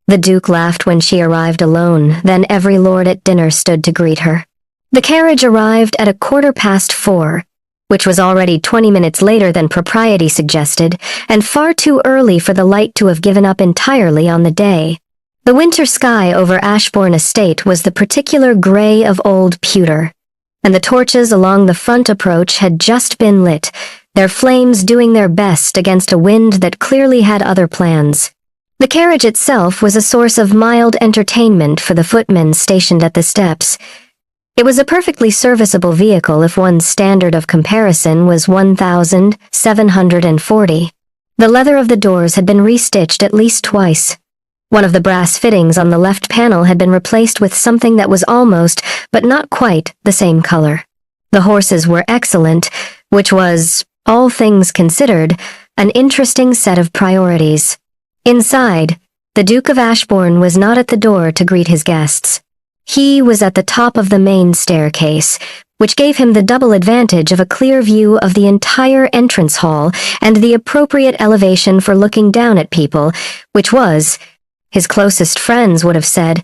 The Duke laughed when she arrived alone, then every lord at dinner stood to greet her. The carriage arrived at 4:15, which was already 20 minutes later than propriety suggested, and far too early for the light to have given up entirely on the day. The winter sky over Ashbourne Estate was the particular grey of old pewter, and the torches along the front approach had just been lit, their flames doing their best against a wind that clearly had other plans. The carriage itself was a source of mild entertainment for the footmen stationed at the steps. It was a perfectly serviceable vehicle if one's standard of comparison was 1,740. The leather of the doors had been restitched at least twice. One of the brass fittings on the left panel had been replaced with something that was almost, but not quite, the same color. The horses were excellent, which was, all things considered, an interesting set of priorities. Inside, the Duke of Ashbourne was not at the door to greet his guests. He was at the top of the main staircase, which gave him the double advantage of a clear view of the entire entrance hall and the appropriate elevation for looking down at people, which was, his closest friends would have said,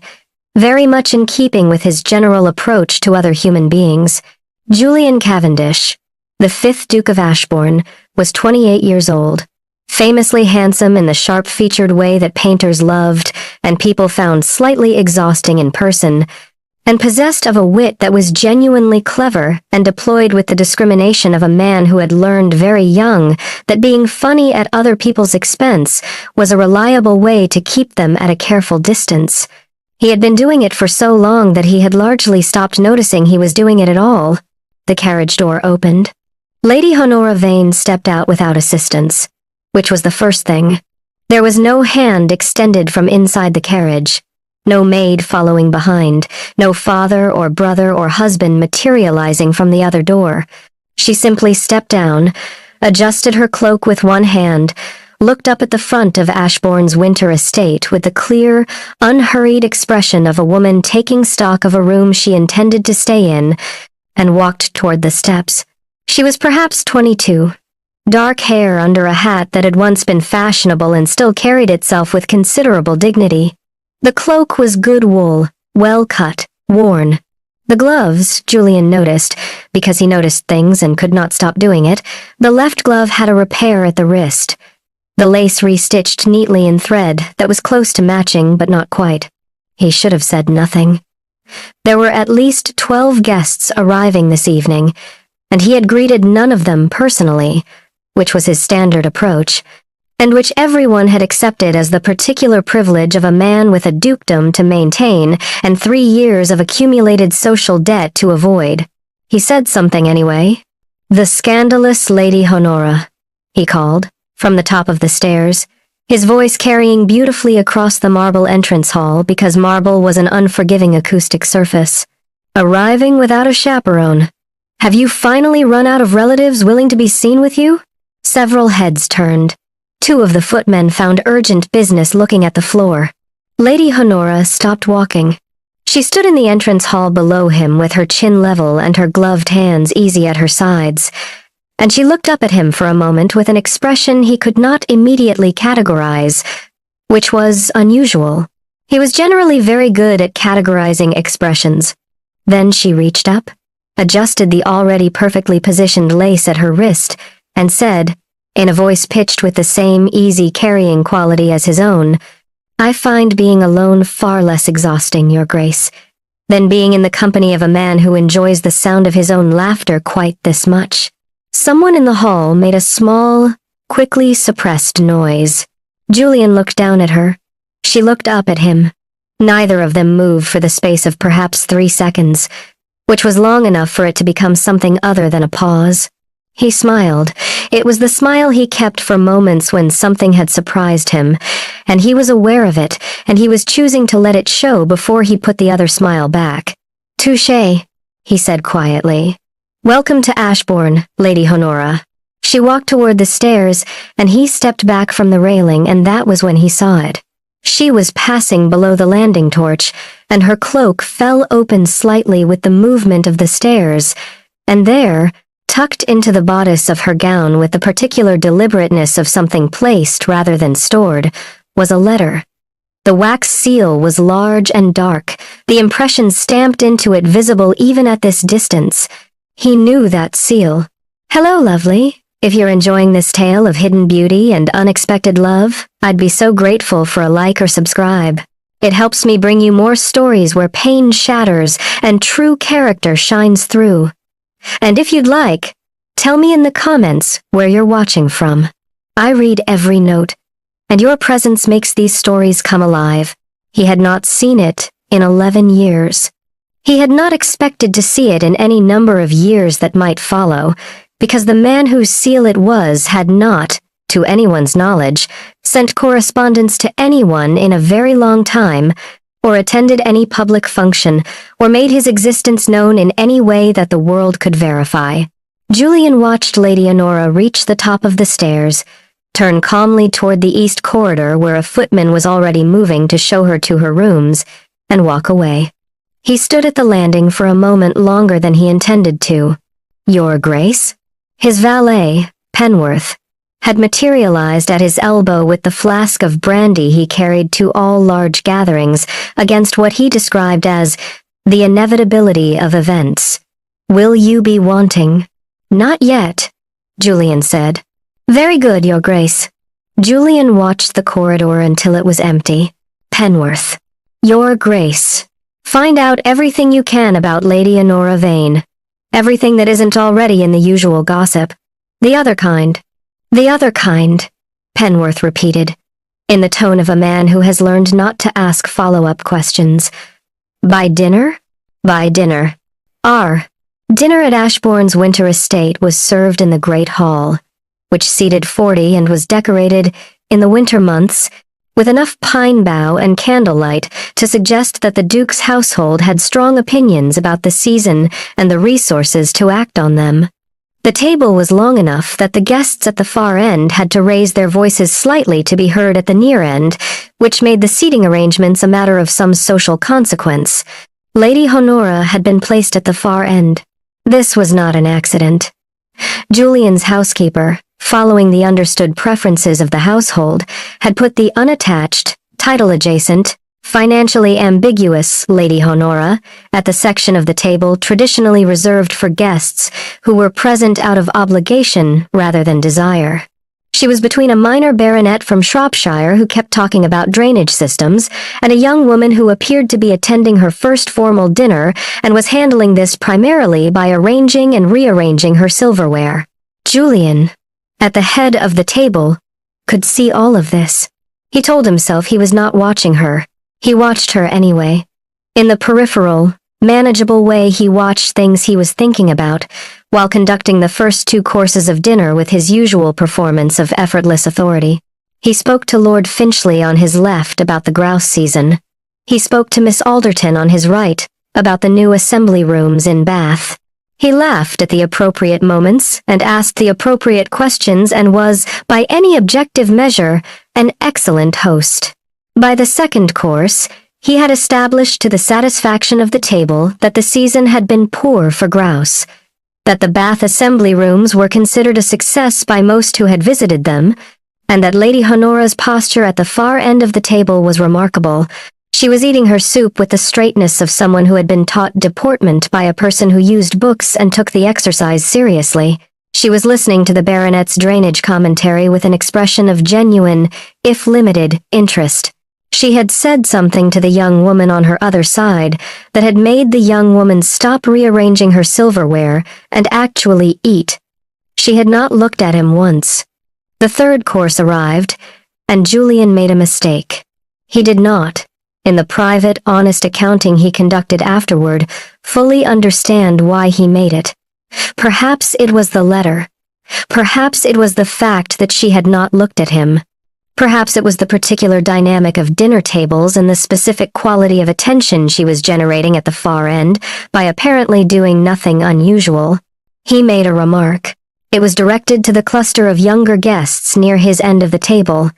very much in keeping with his general approach to other human beings. Julian Cavendish, the 5th Duke of Ashbourne, was 28 years old. Famously handsome in the sharp-featured way that painters loved and people found slightly exhausting in person, and possessed of a wit that was genuinely clever and deployed with the discrimination of a man who had learned very young that being funny at other people's expense was a reliable way to keep them at a careful distance. He had been doing it for so long that he had largely stopped noticing he was doing it at all. The carriage door opened. Lady Honora Vane stepped out without assistance, which was the first thing. There was no hand extended from inside the carriage, no maid following behind, no father or brother or husband materializing from the other door. She simply stepped down, adjusted her cloak with one hand, looked up at the front of Ashbourne's winter estate with the clear, unhurried expression of a woman taking stock of a room she intended to stay in, and walked toward the steps. She was perhaps 22. Dark hair under a hat that had once been fashionable and still carried itself with considerable dignity. The cloak was good wool, well cut, worn. The gloves, Julian noticed, because he noticed things and could not stop doing it, the left glove had a repair at the wrist. The lace restitched neatly in thread that was close to matching but not quite. He should have said nothing. There were at least 12 guests arriving this evening, and he had greeted none of them personally, which was his standard approach, and which everyone had accepted as the particular privilege of a man with a dukedom to maintain and 3 years of accumulated social debt to avoid. He said something anyway. "The scandalous Lady Honora," he called, from the top of the stairs, his voice carrying beautifully across the marble entrance hall because marble was an unforgiving acoustic surface. "Arriving without a chaperone. Have you finally run out of relatives willing to be seen with you?" Several heads turned. 2 of the footmen found urgent business looking at the floor. Lady Honora stopped walking. She stood in the entrance hall below him with her chin level and her gloved hands easy at her sides, and she looked up at him for a moment with an expression he could not immediately categorize, which was unusual. He was generally very good at categorizing expressions. Then she reached up, adjusted the already perfectly positioned lace at her wrist, and said, in a voice pitched with the same easy carrying quality as his own, "I find being alone far less exhausting, Your Grace, than being in the company of a man who enjoys the sound of his own laughter quite this much." Someone in the hall made a small, quickly suppressed noise. Julian looked down at her. She looked up at him. Neither of them moved for the space of perhaps 3 seconds, which was long enough for it to become something other than a pause. He smiled. It was the smile he kept for moments when something had surprised him, and he was aware of it, and he was choosing to let it show before he put the other smile back. "Touché," he said quietly. "Welcome to Ashbourne, Lady Honora." She walked toward the stairs, and he stepped back from the railing, and that was when he saw it. She was passing below the landing torch, and her cloak fell open slightly with the movement of the stairs, and there, tucked into the bodice of her gown with the particular deliberateness of something placed rather than stored, was a letter. The wax seal was large and dark, the impression stamped into it visible even at this distance. He knew that seal. "Hello, lovely. If you're enjoying this tale of hidden beauty and unexpected love, I'd be so grateful for a like or subscribe. It helps me bring you more stories where pain shatters and true character shines through. And if you'd like, tell me in the comments where you're watching from. I read every note, and your presence makes these stories come alive." He had not seen it in 11 years. He had not expected to see it in any number of years that might follow, because the man whose seal it was had not, to anyone's knowledge, sent correspondence to anyone in a very long time, or attended any public function, or made his existence known in any way that the world could verify. Julian watched Lady Honora reach the top of the stairs, turn calmly toward the east corridor where a footman was already moving to show her to her rooms, and walk away. He stood at the landing for a moment longer than he intended to. "Your Grace?" His valet, Penworth, had materialized at his elbow with the flask of brandy he carried to all large gatherings against what he described as the inevitability of events. "Will you be wanting?" "Not yet," Julian said. "Very good, Your Grace." Julian watched the corridor until it was empty. Penworth. "Your Grace. Find out everything you can about Lady Honora Vane. Everything that isn't already in the usual gossip. The other kind." "The other kind," Penworth repeated, in the tone of a man who has learned not to ask follow-up questions. "By dinner?" "By dinner." Dinner at Ashbourne's winter estate was served in the Great Hall, which seated 40 and was decorated, in the winter months, with enough pine bough and candlelight to suggest that the Duke's household had strong opinions about the season and the resources to act on them. The table was long enough that the guests at the far end had to raise their voices slightly to be heard at the near end, which made the seating arrangements a matter of some social consequence. Lady Honora had been placed at the far end. This was not an accident. Julian's housekeeper, following the understood preferences of the household, had put the unattached, title-adjacent, financially ambiguous Lady Honora at the section of the table traditionally reserved for guests who were present out of obligation rather than desire. She was between a minor baronet from Shropshire who kept talking about drainage systems and a young woman who appeared to be attending her first formal dinner and was handling this primarily by arranging and rearranging her silverware. Julian, at the head of the table, could see all of this. He told himself he was not watching her. He watched her anyway. In the peripheral, manageable way he watched things he was thinking about, while conducting the first 2 courses of dinner with his usual performance of effortless authority. He spoke to Lord Finchley on his left about the grouse season. He spoke to Miss Alderton on his right about the new assembly rooms in Bath. He laughed at the appropriate moments and asked the appropriate questions and was, by any objective measure, an excellent host. By the second course, he had established to the satisfaction of the table that the season had been poor for grouse, that the Bath assembly rooms were considered a success by most who had visited them, and that Lady Honora's posture at the far end of the table was remarkable. She was eating her soup with the straightness of someone who had been taught deportment by a person who used books and took the exercise seriously. She was listening to the baronet's drainage commentary with an expression of genuine, if limited, interest. She had said something to the young woman on her other side that had made the young woman stop rearranging her silverware and actually eat. She had not looked at him once. The third course arrived, and Julian made a mistake. He did not, in the private, honest accounting he conducted afterward, fully understand why he made it. Perhaps it was the letter. Perhaps it was the fact that she had not looked at him. Perhaps it was the particular dynamic of dinner tables and the specific quality of attention she was generating at the far end by apparently doing nothing unusual. He made a remark. It was directed to the cluster of younger guests near his end of the table,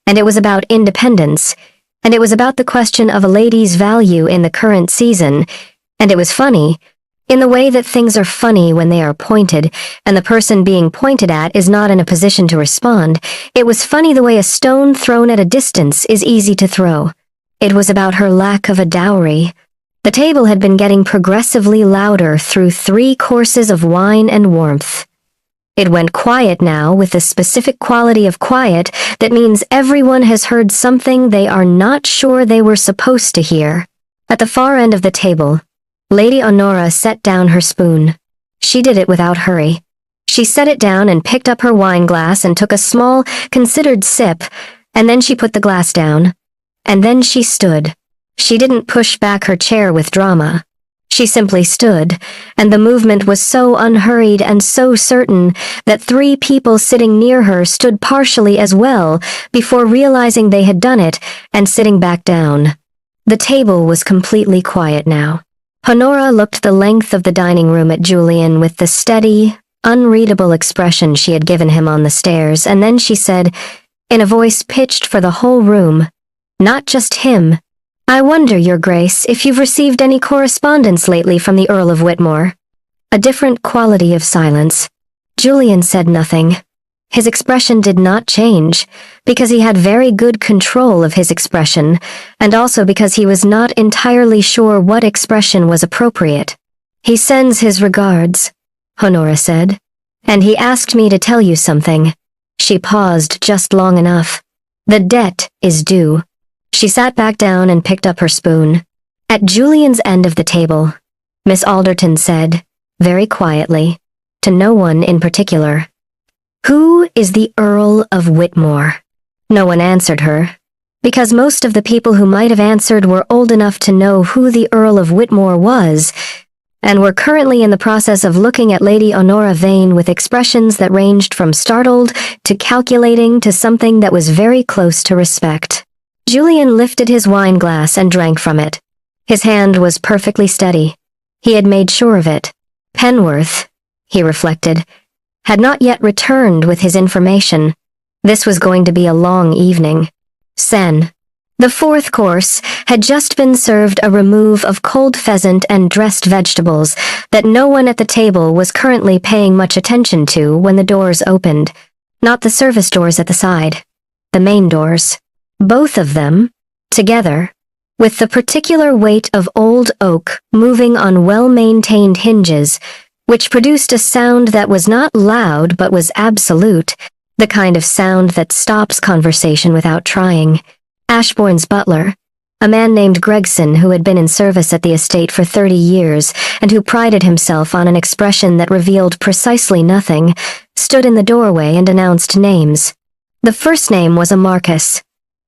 and it was about independence, and it was about the question of a lady's value in the current season, and it was funny, in the way that things are funny when they are pointed, and the person being pointed at is not in a position to respond. It was funny the way a stone thrown at a distance is easy to throw. It was about her lack of a dowry. The table had been getting progressively louder through 3 courses of wine and warmth. It went quiet now with the specific quality of quiet that means everyone has heard something they are not sure they were supposed to hear. At the far end of the table, Lady Honora set down her spoon. She did it without hurry. She set it down and picked up her wine glass and took a small, considered sip, and then she put the glass down. And then she stood. She didn't push back her chair with drama. She simply stood, and the movement was so unhurried and so certain that 3 people sitting near her stood partially as well before realizing they had done it and sitting back down. The table was completely quiet now. Honora looked the length of the dining room at Julian with the steady, unreadable expression she had given him on the stairs, and then she said, in a voice pitched for the whole room, not just him, "I wonder, Your Grace, if you've received any correspondence lately from the Earl of Whitmore." A different quality of silence. Julian said nothing. His expression did not change, because he had very good control of his expression, and also because he was not entirely sure what expression was appropriate. "He sends his regards," Honora said, "and he asked me to tell you something." She paused just long enough. "The debt is due." She sat back down and picked up her spoon. At Julian's end of the table, Miss Alderton said, very quietly, to no one in particular, "Who is the Earl of Whitmore?" No one answered her, because most of the people who might have answered were old enough to know who the Earl of Whitmore was, and were currently in the process of looking at Lady Honora Vane with expressions that ranged from startled to calculating to something that was very close to respect. Julian lifted his wine glass and drank from it. His hand was perfectly steady. He had made sure of it. Penworth, he reflected, had not yet returned with his information. This was going to be a long evening. Sen. The 4th course had just been served a remove of cold pheasant and dressed vegetables that no one at the table was currently paying much attention to when the doors opened. Not the service doors at the side. The main doors. Both of them, together, with the particular weight of old oak moving on well-maintained hinges, which produced a sound that was not loud but was absolute, the kind of sound that stops conversation without trying. Ashbourne's butler, a man named Gregson who had been in service at the estate for 30 years and who prided himself on an expression that revealed precisely nothing, stood in the doorway and announced names. The first name was a Marcus.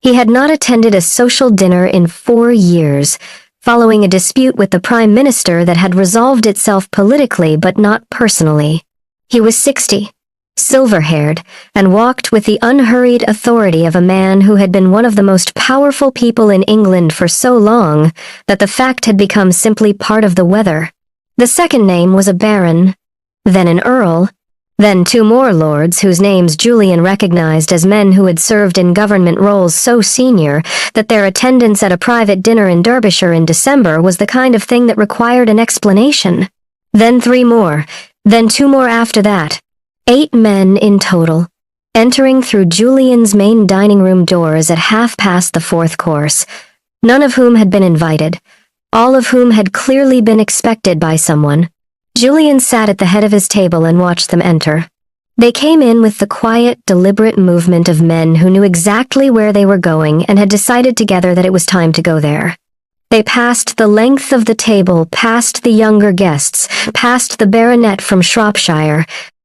He had not attended a social dinner in 4 years, following a dispute with the Prime Minister that had resolved itself politically but not personally. He was 60, silver-haired, and walked with the unhurried authority of a man who had been one of the most powerful people in England for so long that the fact had become simply part of the weather. The second name was a baron, then an earl, then 2 more lords whose names Julian recognized as men who had served in government roles so senior that their attendance at a private dinner in Derbyshire in December was the kind of thing that required an explanation. Then 3 more, then 2 more after that. 8 men in total, entering through Julian's main dining room doors at 4:30 the 4th course, none of whom had been invited, all of whom had clearly been expected by someone. Julian sat at the head of his table and watched them enter. They came in with the quiet, deliberate movement of men who knew exactly where they were going and had decided together that it was time to go there. They passed the length of the table, past the younger guests, past the baronet from Shropshire,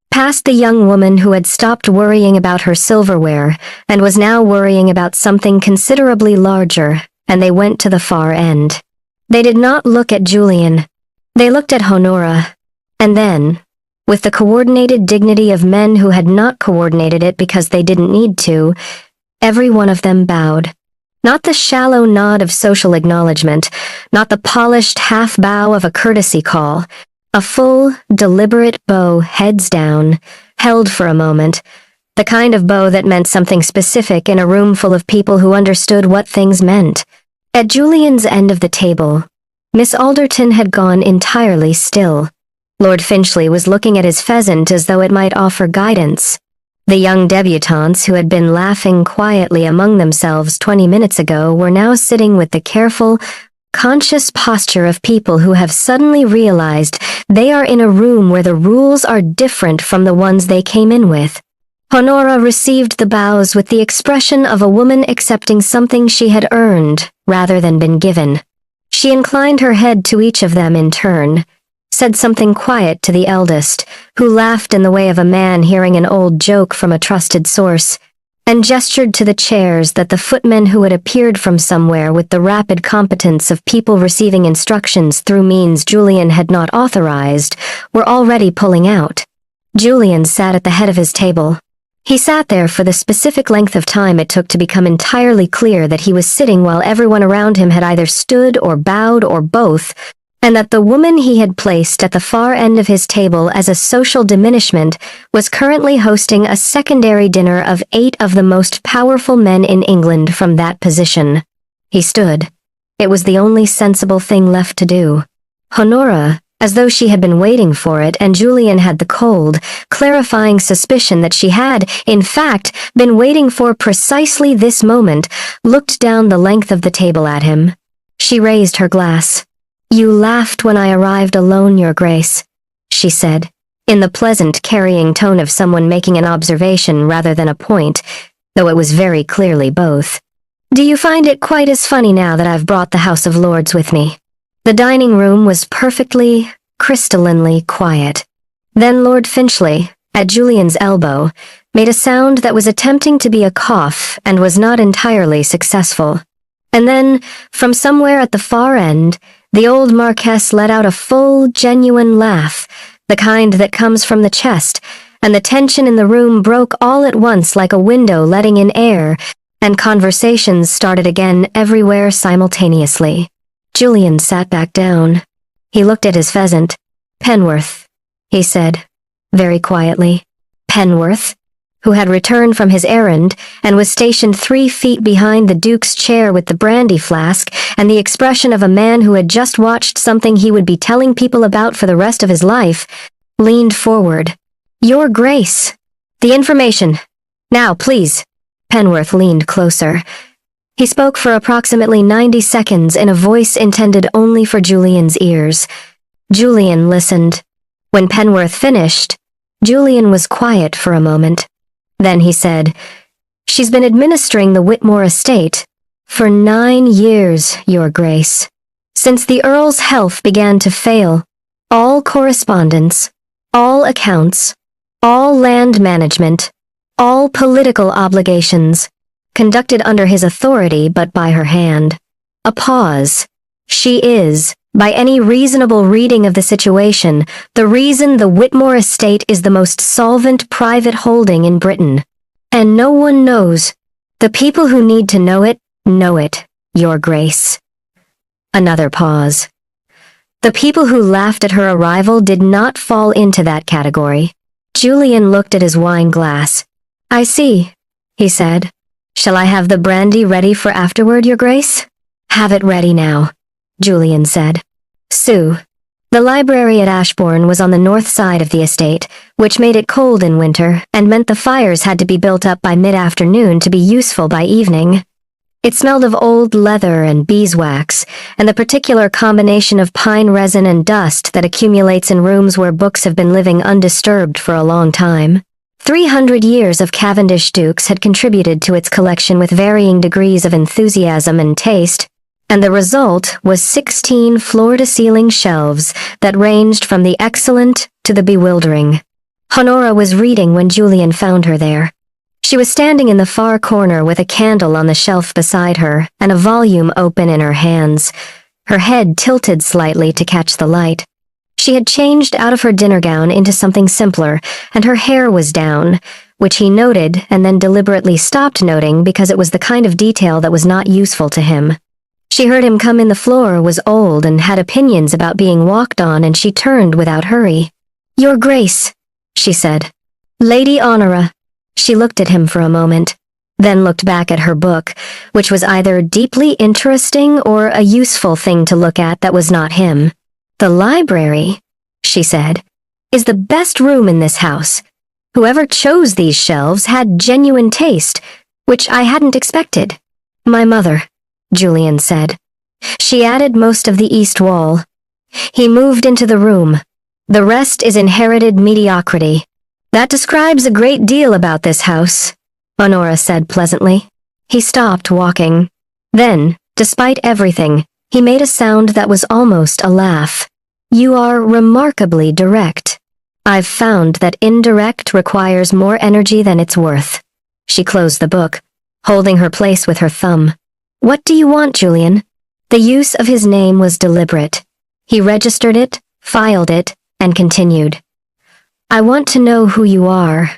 past the young woman who had stopped worrying about her silverware and was now worrying about something considerably larger, and they went to the far end. They did not look at Julian. They looked at Honora. And then, with the coordinated dignity of men who had not coordinated it because they didn't need to, every one of them bowed. Not the shallow nod of social acknowledgement, not the polished half-bow of a courtesy call. A full, deliberate bow, heads down, held for a moment, the kind of bow that meant something specific in a room full of people who understood what things meant. At Julian's end of the table, Miss Alderton had gone entirely still. Lord Finchley was looking at his pheasant as though it might offer guidance. The young debutantes who had been laughing quietly among themselves 20 minutes ago were now sitting with the careful, conscious posture of people who have suddenly realized they are in a room where the rules are different from the ones they came in with. Honora received the bows with the expression of a woman accepting something she had earned rather than been given. She inclined her head to each of them in turn, said something quiet to the eldest, who laughed in the way of a man hearing an old joke from a trusted source, and gestured to the chairs that the footmen who had appeared from somewhere with the rapid competence of people receiving instructions through means Julian had not authorized were already pulling out. Julian sat at the head of his table. He sat there for the specific length of time it took to become entirely clear that he was sitting while everyone around him had either stood or bowed or both, and that the woman he had placed at the far end of his table as a social diminishment was currently hosting a secondary dinner of 8 of the most powerful men in England from that position. He stood. It was the only sensible thing left to do. Honora, as though she had been waiting for it and Julian had the cold, clarifying suspicion that she had, in fact, been waiting for precisely this moment, looked down the length of the table at him. She raised her glass. "You laughed when I arrived alone, Your Grace," she said, in the pleasant, carrying tone of someone making an observation rather than a point, though it was very clearly both. "Do you find it quite as funny now that I've brought the House of Lords with me?" The dining room was perfectly, crystallinely quiet. Then Lord Finchley, at Julian's elbow, made a sound that was attempting to be a cough and was not entirely successful. And then, from somewhere at the far end, the old Marquess let out a full, genuine laugh, the kind that comes from the chest, and the tension in the room broke all at once like a window letting in air, and conversations started again everywhere simultaneously. Julian sat back down. He looked at his pheasant. "Penworth," he said, very quietly. Penworth, who had returned from his errand and was stationed 3 feet behind the Duke's chair with the brandy flask and the expression of a man who had just watched something he would be telling people about for the rest of his life, leaned forward. "Your Grace, the information. Now, please." Penworth leaned closer. He spoke for approximately 90 seconds in a voice intended only for Julian's ears. Julian listened. When Penworth finished, Julian was quiet for a moment. Then he said, "She's been administering the Whitmore estate for 9 years, Your Grace. Since the Earl's health began to fail, all correspondence, all accounts, all land management, all political obligations, conducted under his authority but by her hand. A pause. She is, by any reasonable reading of the situation, the reason the Whitmore estate is the most solvent private holding in Britain. And no one knows. The people who need to know it, Your Grace." Another pause. The people who laughed at her arrival did not fall into that category. Julian looked at his wine glass. "I see," he said. "Shall I have the brandy ready for afterward, Your Grace?" "Have it ready now," Julian said. Sue. The library at Ashbourne was on the north side of the estate, which made it cold in winter and meant the fires had to be built up by mid-afternoon to be useful by evening. It smelled of old leather and beeswax, and the particular combination of pine resin and dust that accumulates in rooms where books have been living undisturbed for a long time. 300 years of Cavendish dukes had contributed to its collection with varying degrees of enthusiasm and taste, and the result was 16 floor-to-ceiling shelves that ranged from the excellent to the bewildering. Honora was reading when Julian found her there. She was standing in the far corner with a candle on the shelf beside her and a volume open in her hands, her head tilted slightly to catch the light. She had changed out of her dinner gown into something simpler, and her hair was down, which he noted and then deliberately stopped noting because it was the kind of detail that was not useful to him. She heard him come in. The floor was old and had opinions about being walked on, and she turned without hurry. "Your Grace," she said. "Lady Honora." She looked at him for a moment, then looked back at her book, which was either deeply interesting or a useful thing to look at that was not him. "The library," she said, "is the best room in this house. Whoever chose these shelves had genuine taste, which I hadn't expected. My mother, Julian said. She added most of the east wall. He moved into the room. The rest is inherited mediocrity. That describes a great deal about this house, Honora said pleasantly. He stopped walking. Then, despite everything, he made a sound that was almost a laugh. You are remarkably direct. I've found that indirect requires more energy than it's worth. She closed the book, holding her place with her thumb. What do you want, Julian? The use of his name was deliberate. He registered it, filed it, and continued. I want to know who you are.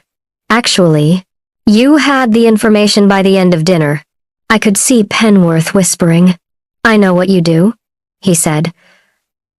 Actually, you had the information by the end of dinner. I could see Penworth whispering. I know what you do, he said.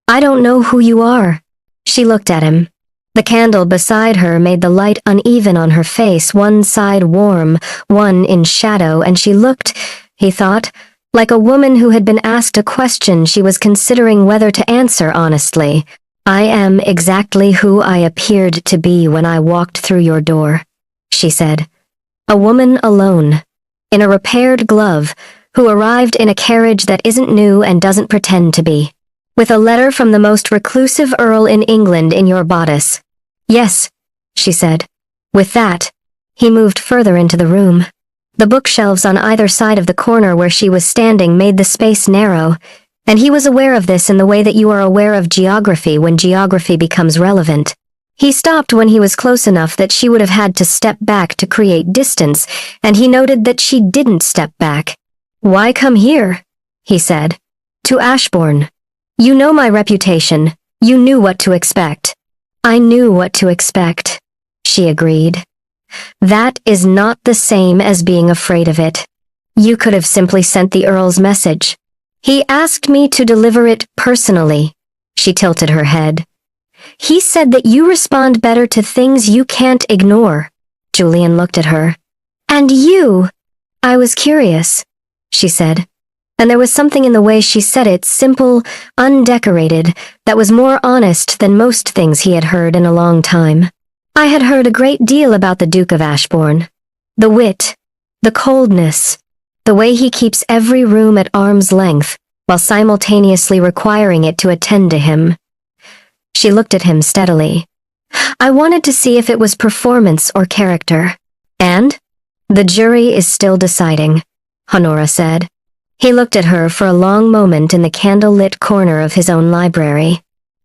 I don't know who you are. She looked at him. The candle beside her made the light uneven on her face, one side warm, one in shadow, and she looked, he thought, like a woman who had been asked a question she was considering whether to answer honestly. I am exactly who I appeared to be when I walked through your door, she said. A woman alone, in a repaired glove, who arrived in a carriage that isn't new and doesn't pretend to be, with a letter from the most reclusive earl in England in your bodice. Yes, she said. With that, he moved further into the room. The bookshelves on either side of the corner where she was standing made the space narrow, and he was aware of this in the way that you are aware of geography when geography becomes relevant. He stopped when he was close enough that she would have had to step back to create distance, and he noted that she didn't step back. Why come here? He said. To Ashbourne. You know my reputation. You knew what to expect. I knew what to expect, she agreed. That is not the same as being afraid of it. You could have simply sent the Earl's message. He asked me to deliver it personally. She tilted her head. He said that you respond better to things you can't ignore. Julian looked at her. And you? I was curious, she said. And there was something in the way she said it, simple, undecorated, that was more honest than most things he had heard in a long time. I had heard a great deal about the Duke of Ashbourne. The wit, the coldness, the way he keeps every room at arm's length, while simultaneously requiring it to attend to him. She looked at him steadily. I wanted to see if it was performance or character. And? The jury is still deciding, Honora said. He looked at her for a long moment in the candle-lit corner of his own library.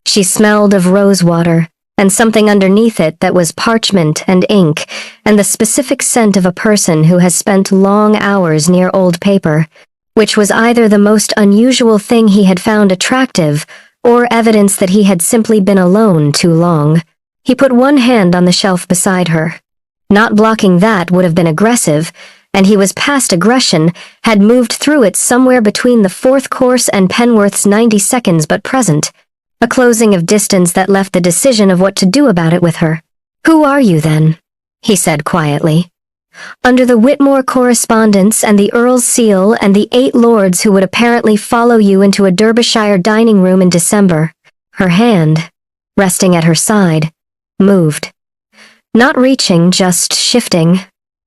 She smelled of rosewater, and something underneath it that was parchment and ink, and the specific scent of a person who has spent long hours near old paper, which was either the most unusual thing he had found attractive, or evidence that he had simply been alone too long. He put one hand on the shelf beside her. Not blocking that would have been aggressive, and he was past aggression, had moved through it somewhere between the fourth course and Penworth's 90 seconds but present, a closing of distance that left the decision of what to do about it with her. Who are you then? He said quietly. Under the Whitmore correspondence and the Earl's seal and the 8 lords who would apparently follow you into a Derbyshire dining room in December, her hand, resting at her side, moved. Not reaching, just shifting.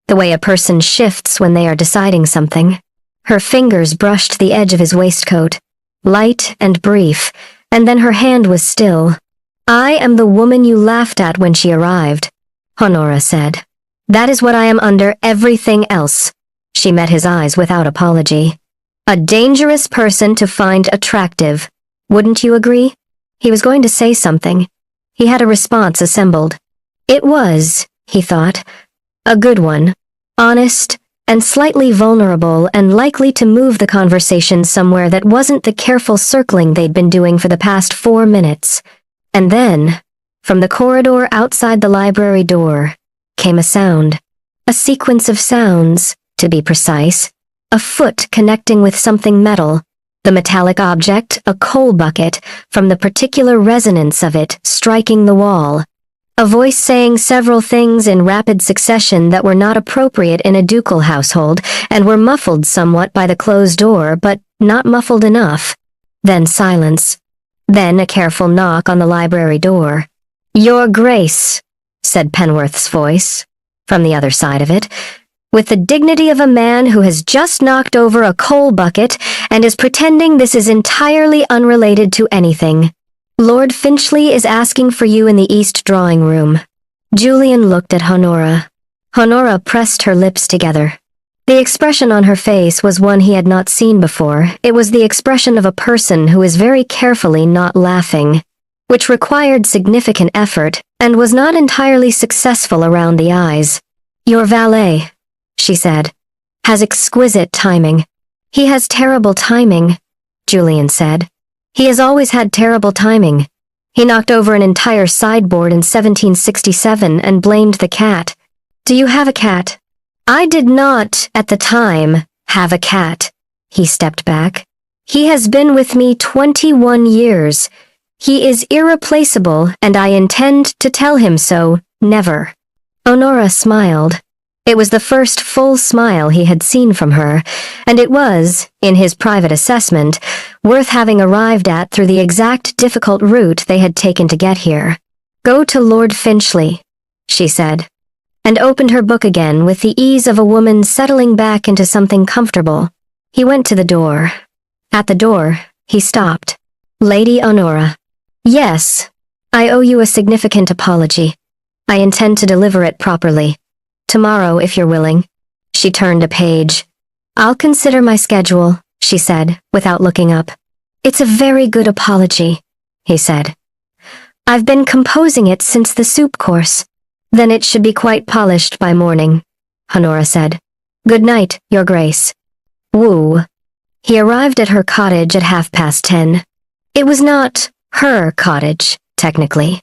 The way a person shifts when they are deciding something. Her fingers brushed the edge of his waistcoat, light and brief, and then her hand was still. I am the woman you laughed at when she arrived, Honora said. That is what I am under everything else. She met his eyes without apology. A dangerous person to find attractive. Wouldn't you agree? He was going to say something. He had a response assembled. It was, he thought, a good one, honest, and slightly vulnerable and likely to move the conversation somewhere that wasn't the careful circling they'd been doing for the past 4 minutes. And then, from the corridor outside the library door, came a sound. A sequence of sounds, to be precise. A foot connecting with something metal. The metallic object, a coal bucket, from the particular resonance of it, striking the wall. A voice saying several things in rapid succession that were not appropriate in a ducal household, and were muffled somewhat by the closed door, but not muffled enough. Then silence. Then a careful knock on the library door. Your Grace, said Penworth's voice, from the other side of it, with the dignity of a man who has just knocked over a coal bucket and is pretending this is entirely unrelated to anything. Lord Finchley is asking for you in the east drawing room. Julian looked at Honora. Honora pressed her lips together. The expression on her face was one he had not seen before. It was the expression of a person who is very carefully not laughing, which required significant effort and was not entirely successful around the eyes. Your valet, she said, has exquisite timing. He has terrible timing, Julian said. He has always had terrible timing. He knocked over an entire sideboard in 1767 and blamed the cat. Do you have a cat? I did not, at the time, have a cat. He stepped back. He has been with me 21 years. He is irreplaceable, and I intend to tell him so, never. Honora smiled. It was the first full smile he had seen from her, and it was, in his private assessment, worth having arrived at through the exact difficult route they had taken to get here. Go to Lord Finchley, she said, and opened her book again with the ease of a woman settling back into something comfortable. He went to the door. At the door, he stopped. Lady Honora. Yes, I owe you a significant apology. I intend to deliver it properly. Tomorrow, if you're willing. She turned a page. I'll consider my schedule, she said, without looking up. It's a very good apology, he said. I've been composing it since the soup course. Then it should be quite polished by morning, Honora said. Good night, Your Grace. Woo. He arrived at her cottage at 10:30. It was not her cottage, technically.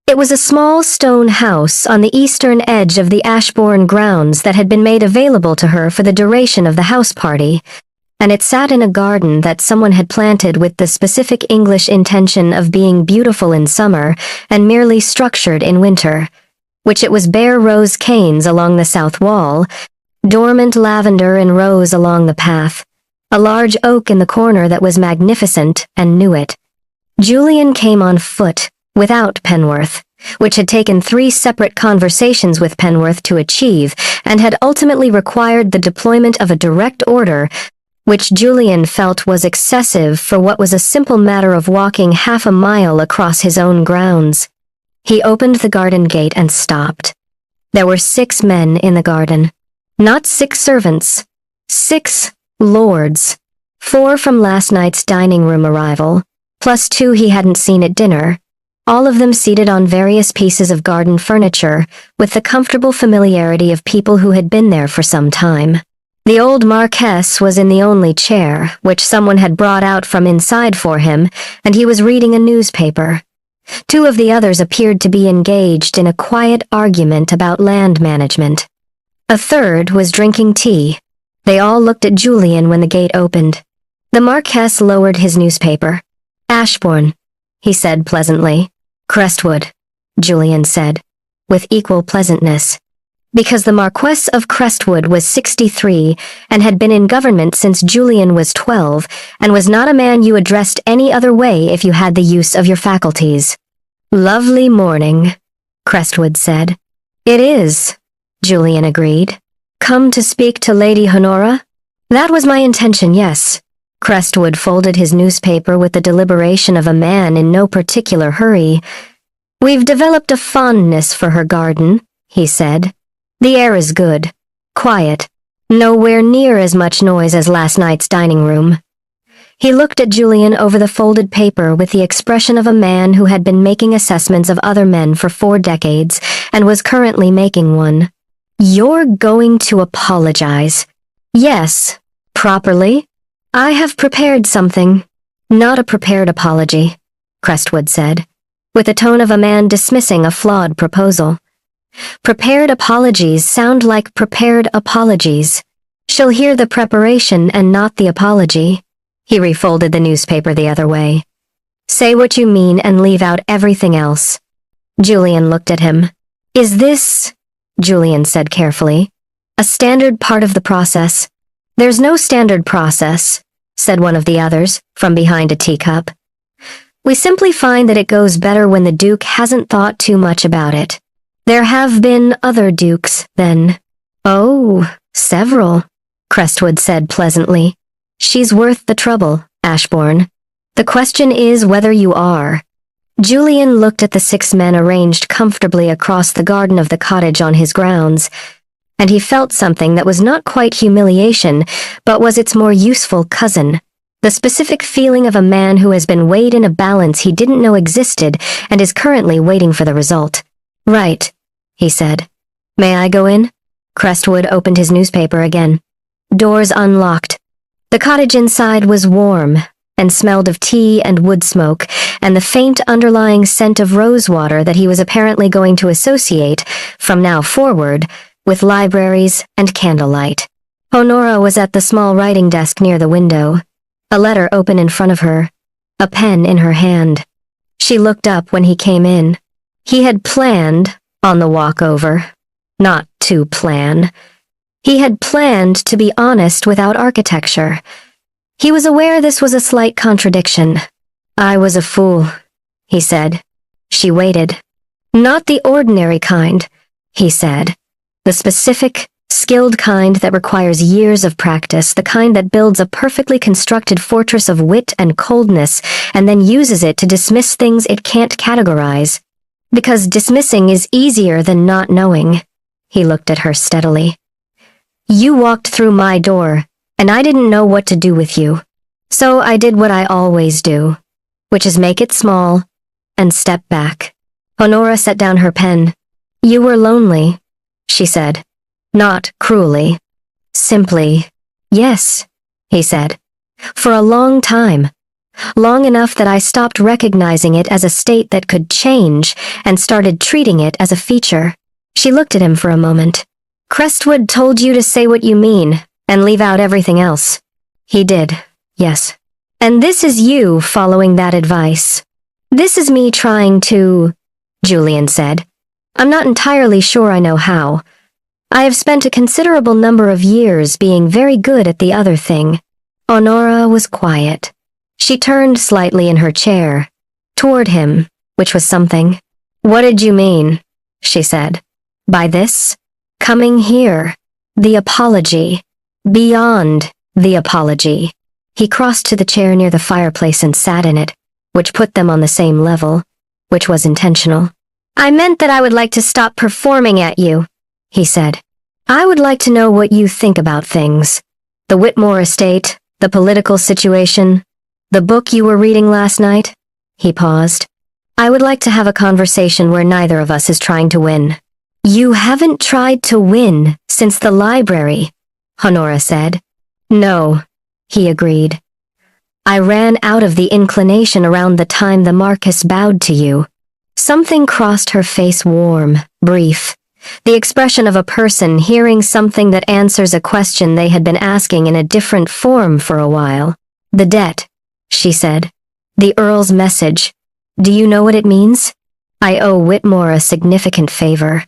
It was a small stone house on the eastern edge of the Ashbourne grounds that had been made available to her for the duration of the house party, and it sat in a garden that someone had planted with the specific English intention of being beautiful in summer and merely structured in winter, which it was bare rose canes along the south wall, dormant lavender and rose along the path, a large oak in the corner that was magnificent and knew it. Julian came on foot, without Penworth, which had taken 3 separate conversations with Penworth to achieve and had ultimately required the deployment of a direct order, which Julian felt was excessive for what was a simple matter of walking half a mile across his own grounds. He opened the garden gate and stopped. There were 6 men in the garden. Not 6 servants. 6 lords. 4 from last night's dining room arrival, plus 2 he hadn't seen at dinner, all of them seated on various pieces of garden furniture, with the comfortable familiarity of people who had been there for some time. The old Marquess was in the only chair, which someone had brought out from inside for him, and he was reading a newspaper. 2 of the others appeared to be engaged in a quiet argument about land management. A third was drinking tea. They all looked at Julian when the gate opened. The Marquess lowered his newspaper. Ashbourne, he said pleasantly. Crestwood, Julian said, with equal pleasantness. Because the Marquess of Crestwood was 63 and had been in government since Julian was 12 and was not a man you addressed any other way if you had the use of your faculties. Lovely morning, Crestwood said. It is, Julian agreed. Come to speak to Lady Honora? That was my intention, yes. Crestwood folded his newspaper with the deliberation of a man in no particular hurry. We've developed a fondness for her garden, he said. The air is good, quiet, nowhere near as much noise as last night's dining room. He looked at Julian over the folded paper with the expression of a man who had been making assessments of other men for 4 decades and was currently making one. You're going to apologize. Yes, properly. I have prepared something. Not a prepared apology, Crestwood said, with the tone of a man dismissing a flawed proposal. Prepared apologies sound like prepared apologies. She'll hear the preparation and not the apology. He refolded the newspaper the other way. Say what you mean and leave out everything else. Julian looked at him. Is this, Julian said carefully, a standard part of the process? There's no standard process, said one of the others, from behind a teacup. We simply find that it goes better when the Duke hasn't thought too much about it. There have been other dukes, then. Oh, several, Crestwood said pleasantly. She's worth the trouble, Ashbourne. The question is whether you are. Julian looked at the 6 men arranged comfortably across the garden of the cottage on his grounds, and he felt something that was not quite humiliation, but was its more useful cousin. The specific feeling of a man who has been weighed in a balance he didn't know existed and is currently waiting for the result. Right, he said. May I go in? Crestwood opened his newspaper again. Doors unlocked. The cottage inside was warm and smelled of tea and wood smoke and the faint underlying scent of rosewater that he was apparently going to associate, from now forward, with libraries and candlelight. Honora was at the small writing desk near the window, a letter open in front of her, a pen in her hand. She looked up when he came in. He had planned on the walk over. Not to plan. He had planned to be honest without architecture. He was aware this was a slight contradiction. I was a fool, he said. She waited. Not the ordinary kind, he said. The specific, skilled kind that requires years of practice, the kind that builds a perfectly constructed fortress of wit and coldness and then uses it to dismiss things it can't categorize. Because dismissing is easier than not knowing. He looked at her steadily. You walked through my door, and I didn't know what to do with you. So I did what I always do, which is make it small and step back. Honora set down her pen. You were lonely, she said. Not cruelly. Simply, yes, he said. For a long time. Long enough that I stopped recognizing it as a state that could change and started treating it as a feature. She looked at him for a moment. Crestwood told you to say what you mean and leave out everything else. He did, yes. And this is you following that advice. This is me trying to, Julian said. I'm not entirely sure I know how. I have spent a considerable number of years being very good at the other thing. Honora was quiet. She turned slightly in her chair, toward him, which was something. What did you mean? She said. By this? Coming here. The apology. Beyond the apology. He crossed to the chair near the fireplace and sat in it, which put them on the same level, which was intentional. I meant that I would like to stop performing at you, he said. I would like to know what you think about things. The Whitmore estate, the political situation, the book you were reading last night. He paused. I would like to have a conversation where neither of us is trying to win. You haven't tried to win since the library, Honora said. No, he agreed. I ran out of the inclination around the time the Marquis bowed to you. Something crossed her face, warm, brief. The expression of a person hearing something that answers a question they had been asking in a different form for a while. The debt, she said. The Earl's message. Do you know what it means? I owe Whitmore a significant favor.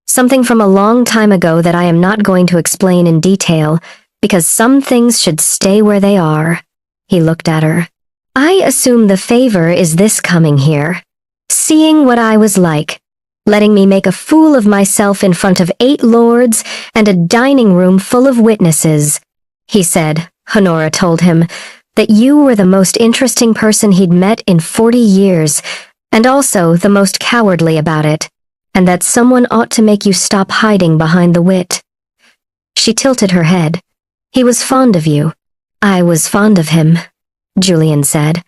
Something from a long time ago that I am not going to explain in detail, because some things should stay where they are. He looked at her. I assume the favor is this coming here. Seeing what I was like. Letting me make a fool of myself in front of 8 lords and a dining room full of witnesses. He said, Honora told him, that you were the most interesting person he'd met in 40 years, and also the most cowardly about it, and that someone ought to make you stop hiding behind the wit. She tilted her head. He was fond of you. I was fond of him, Julian said.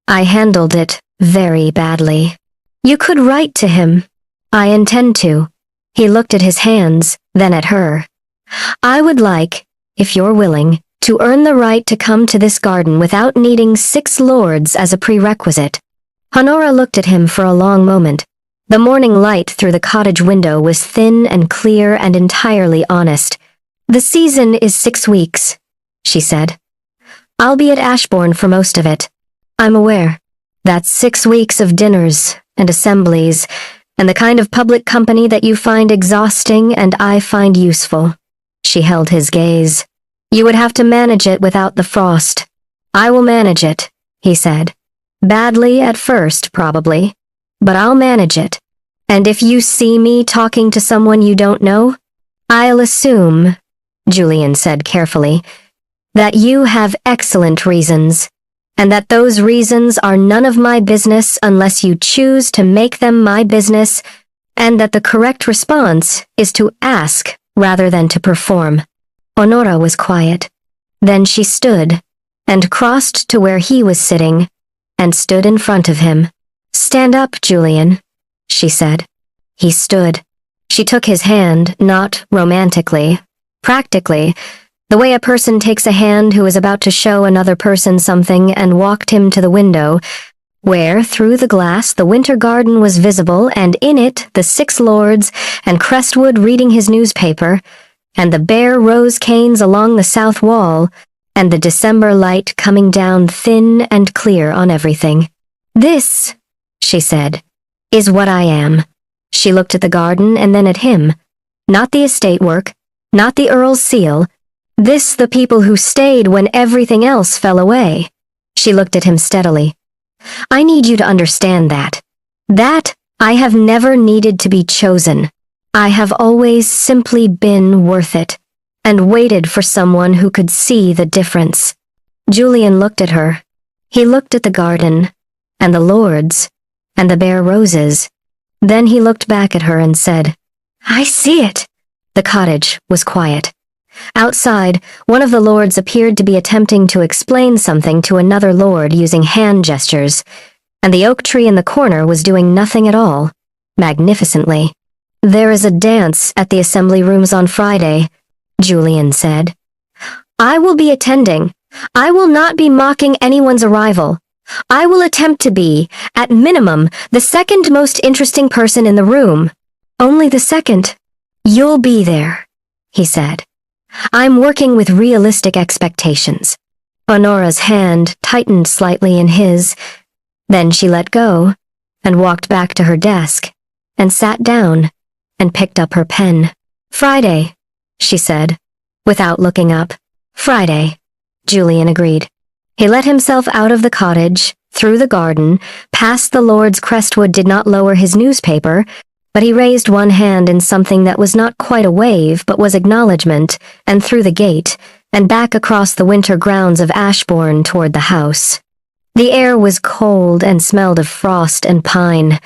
I handled it very badly. You could write to him. I intend to. He looked at his hands, then at her. I would like, if you're willing, to earn the right to come to this garden without needing 6 lords as a prerequisite. Honora looked at him for a long moment. The morning light through the cottage window was thin and clear and entirely honest. The season is 6 weeks, she said. I'll be at Ashbourne for most of it. I'm aware. That's 6 weeks of dinners and assemblies, and the kind of public company that you find exhausting and I find useful. She held his gaze. You would have to manage it without the frost. I will manage it, he said. Badly at first, probably, but I'll manage it. And if you see me talking to someone you don't know, I'll assume, Julian said carefully, that you have excellent reasons, and that those reasons are none of my business unless you choose to make them my business, and that the correct response is to ask rather than to perform. Honora was quiet. Then she stood, and crossed to where he was sitting, and stood in front of him. "Stand up, Julian," she said. He stood. She took his hand, not romantically, practically, the way a person takes a hand who is about to show another person something, and walked him to the window, where, through the glass, the winter garden was visible, and in it the 6 lords, and Crestwood reading his newspaper, and the bare rose canes along the south wall, and the December light coming down thin and clear on everything. "This," she said, "is what I am." She looked at the garden and then at him. Not the estate work, not the Earl's seal. This the people who stayed when everything else fell away. She looked at him steadily. "I need you to understand that. That I have never needed to be chosen. I have always simply been worth it, and waited for someone who could see the difference." Julian looked at her. He looked at the garden, and the lords, and the bare roses. Then he looked back at her and said, "I see it." The cottage was quiet. Outside, one of the lords appeared to be attempting to explain something to another lord using hand gestures, and the oak tree in the corner was doing nothing at all, magnificently. "There is a dance at the assembly rooms on Friday," Julian said. "I will be attending. I will not be mocking anyone's arrival. I will attempt to be, at minimum, the second most interesting person in the room. Only the second. You'll be there," he said. "I'm working with realistic expectations." Honora's hand tightened slightly in his. Then she let go, and walked back to her desk, and sat down, and picked up her pen. "Friday," she said, without looking up. "Friday," Julian agreed. He let himself out of the cottage, through the garden, past the lords. Crestwood did not lower his newspaper, but he raised one hand in something that was not quite a wave but was acknowledgement, and through the gate, and back across the winter grounds of Ashbourne toward the house. The air was cold and smelled of frost and pine.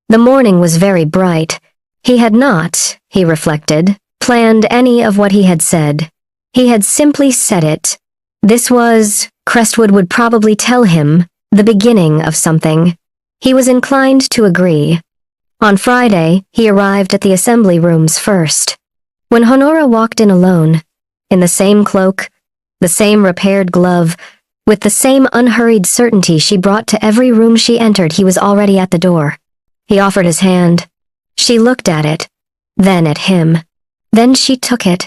The morning was very bright. He had not, he reflected, planned any of what he had said. He had simply said it. This was, Crestwood would probably tell him, the beginning of something. He was inclined to agree. On Friday, he arrived at the assembly rooms first. When Honora walked in alone, in the same cloak, the same repaired glove, with the same unhurried certainty she brought to every room she entered, he was already at the door. He offered his hand. She looked at it, then at him. Then she took it,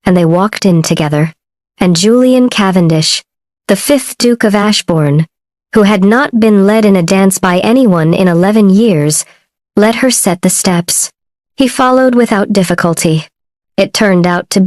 and they walked in together. And Julian Cavendish, the 5th Duke of Ashbourne, who had not been led in a dance by anyone in 11 years, let her set the steps. He followed without difficulty. It turned out to